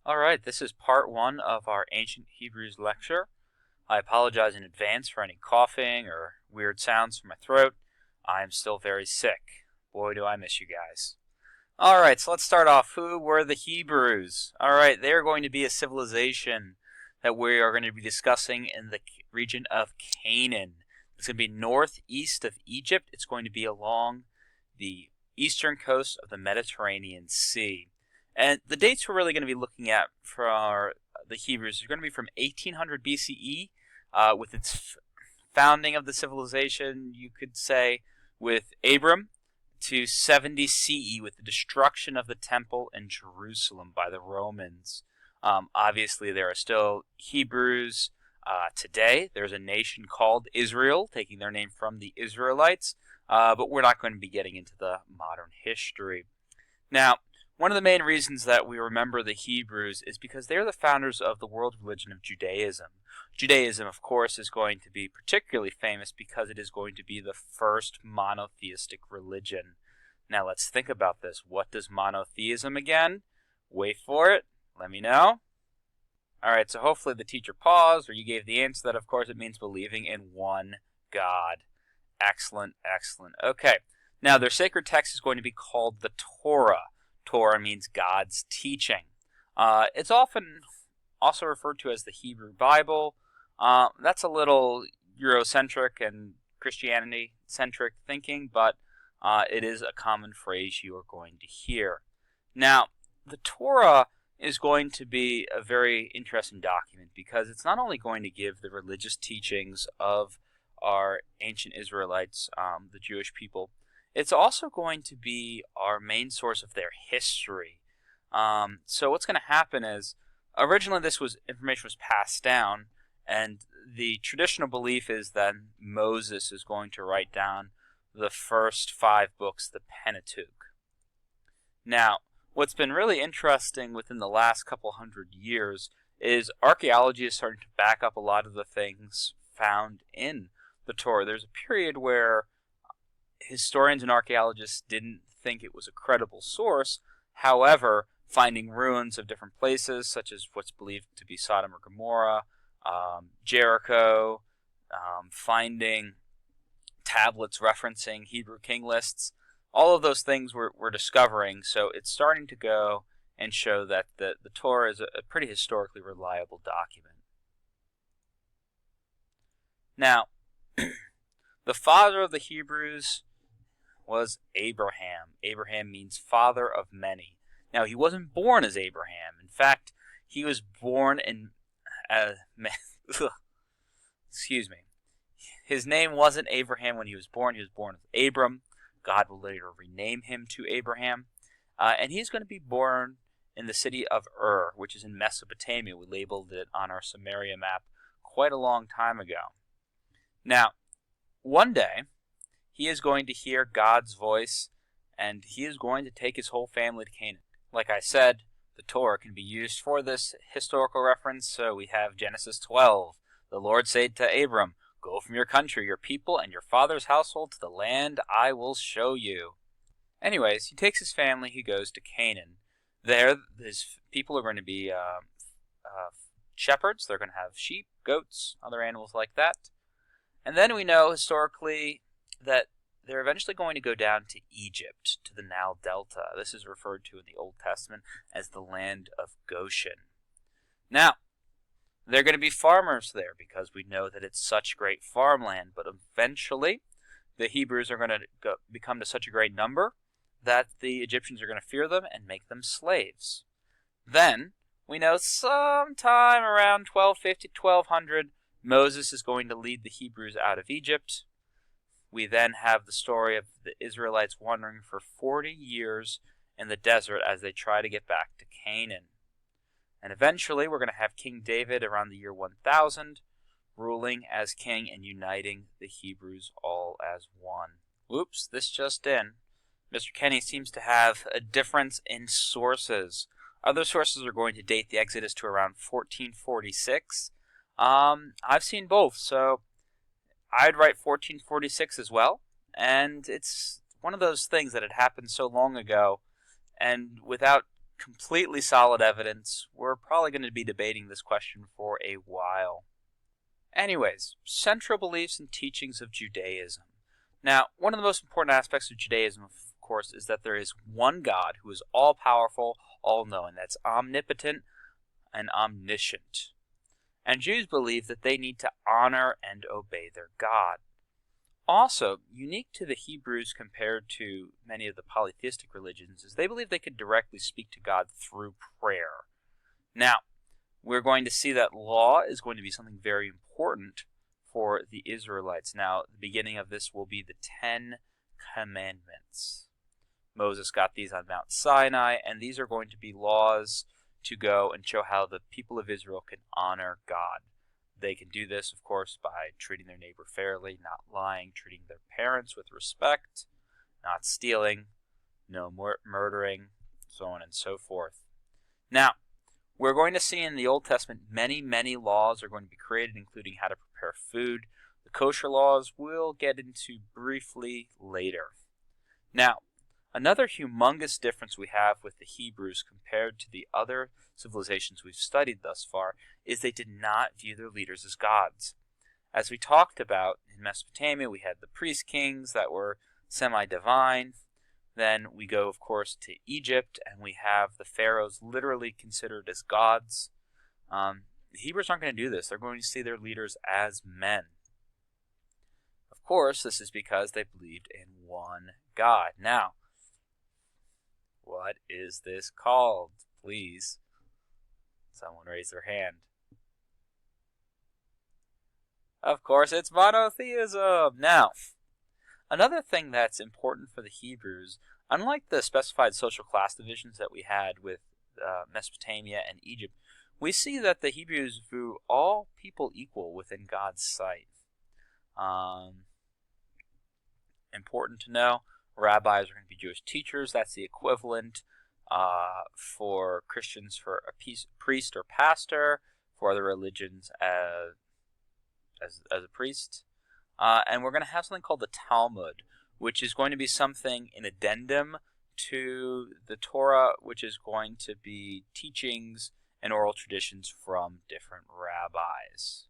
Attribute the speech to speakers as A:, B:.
A: Alright, this is part one of our Ancient Hebrews lecture. I apologize in advance for any coughing or weird sounds from my throat. I am still very sick. Boy, do I miss you guys. Alright, so let's start off. Who were the Hebrews? Alright, they're going to be a civilization that we are going to be discussing in the region of Canaan. It's going to be northeast of Egypt. It's going to be along the eastern coast of the Mediterranean Sea. And the dates we're really going to be looking at for the Hebrews are going to be from 1800 BCE, with its founding of the civilization, you could say, with Abram, to 70 CE with the destruction of the temple in Jerusalem by the Romans. Obviously, there are still Hebrews today. There's a nation called Israel, taking their name from the Israelites, but we're not going to be getting into the modern history. Now, one of the main reasons that we remember the Hebrews is because they're the founders of the world religion of Judaism. Judaism, of course, is going to be particularly famous because it is going to be the first monotheistic religion. Now let's think about this. What does monotheism again? Wait for it. Let me know. Alright, so hopefully the teacher paused or you gave the answer that, of course, it means believing in one God. Excellent, excellent. Okay, now their sacred text is going to be called the Torah. Torah means God's teaching. It's often also referred to as the Hebrew Bible. That's a little Eurocentric and Christianity-centric thinking, but it is a common phrase you are going to hear. Now, the Torah is going to be a very interesting document because it's not only going to give the religious teachings of our ancient Israelites, the Jewish people, it's also going to be our main source of their history. So what's going to happen is, originally this information was passed down, and the traditional belief is that Moses is going to write down the first 5 books, the Pentateuch. Now, what's been really interesting within the last couple hundred years is archaeology is starting to back up a lot of the things found in the Torah. There's a period where historians and archaeologists didn't think it was a credible source. However, finding ruins of different places, such as what's believed to be Sodom or Gomorrah, Jericho, finding tablets referencing Hebrew king lists, all of those things we're discovering. So it's starting to go and show that the Torah is a pretty historically reliable document. Now, the father of the Hebrews was Abraham. Abraham means father of many. Now, he wasn't born as Abraham. In fact, he was born in... excuse me. His name wasn't Abraham when he was born. He was born as Abram. God will later rename him to Abraham. And he's going to be born in the city of Ur, which is in Mesopotamia. We labeled it on our Samaria map quite a long time ago. Now, one day, he is going to hear God's voice, and he is going to take his whole family to Canaan. Like I said, the Torah can be used for this historical reference, so we have Genesis 12. The Lord said to Abram, "Go from your country, your people, and your father's household to the land I will show you." Anyways, he takes his family, he goes to Canaan. There, his people are going to be shepherds. They're going to have sheep, goats, other animals like that. And then we know historically that they're eventually going to go down to Egypt, to the Nile Delta. This is referred to in the Old Testament as the land of Goshen. Now, they're going to be farmers there because we know that it's such great farmland, but eventually the Hebrews are going to become to such a great number that the Egyptians are going to fear them and make them slaves. Then, we know sometime around 1250, 1200, Moses is going to lead the Hebrews out of Egypt. We then have the story of the Israelites wandering for 40 years in the desert as they try to get back to Canaan. And eventually we're going to have King David around the year 1000, ruling as king and uniting the Hebrews all as one. Whoops, this just in. Mr. Kenny seems to have a difference in sources. Other sources are going to date the Exodus to around 1446. I've seen both, so I'd write 1446 as well, and it's one of those things that had happened so long ago, and without completely solid evidence, we're probably going to be debating this question for a while. Anyways, central beliefs and teachings of Judaism. Now, one of the most important aspects of Judaism, of course, is that there is one God who is all-powerful, all-knowing. That's omnipotent and omniscient. And Jews believe that they need to honor and obey their God. Also, unique to the Hebrews compared to many of the polytheistic religions is they believe they could directly speak to God through prayer. Now, we're going to see that law is going to be something very important for the Israelites. Now, the beginning of this will be the 10 Commandments. Moses got these on Mount Sinai, and these are going to be laws to go and show how the people of Israel can honor God. They can do this, of course, by treating their neighbor fairly, not lying, treating their parents with respect, not stealing, no murdering, so on and so forth. Now, we're going to see in the Old Testament many laws are going to be created, including how to prepare food. The kosher laws we'll get into briefly later. Now, another humongous difference we have with the Hebrews compared to the other civilizations we've studied thus far is they did not view their leaders as gods. As we talked about in Mesopotamia, we had the priest kings that were semi-divine. Then we go, of course, to Egypt, and we have the pharaohs literally considered as gods. The Hebrews aren't going to do this. They're going to see their leaders as men. Of course, this is because they believed in one God. Now, what is this called? Please, someone raise their hand. Of course, it's monotheism. Now, another thing that's important for the Hebrews, unlike the specified social class divisions that we had with Mesopotamia and Egypt, we see that the Hebrews view all people equal within God's sight. Important to know, rabbis are going to be Jewish teachers. That's the equivalent for Christians for a priest or pastor, for other religions as a priest. And we're going to have something called the Talmud, which is going to be something in addendum to the Torah, which is going to be teachings and oral traditions from different rabbis.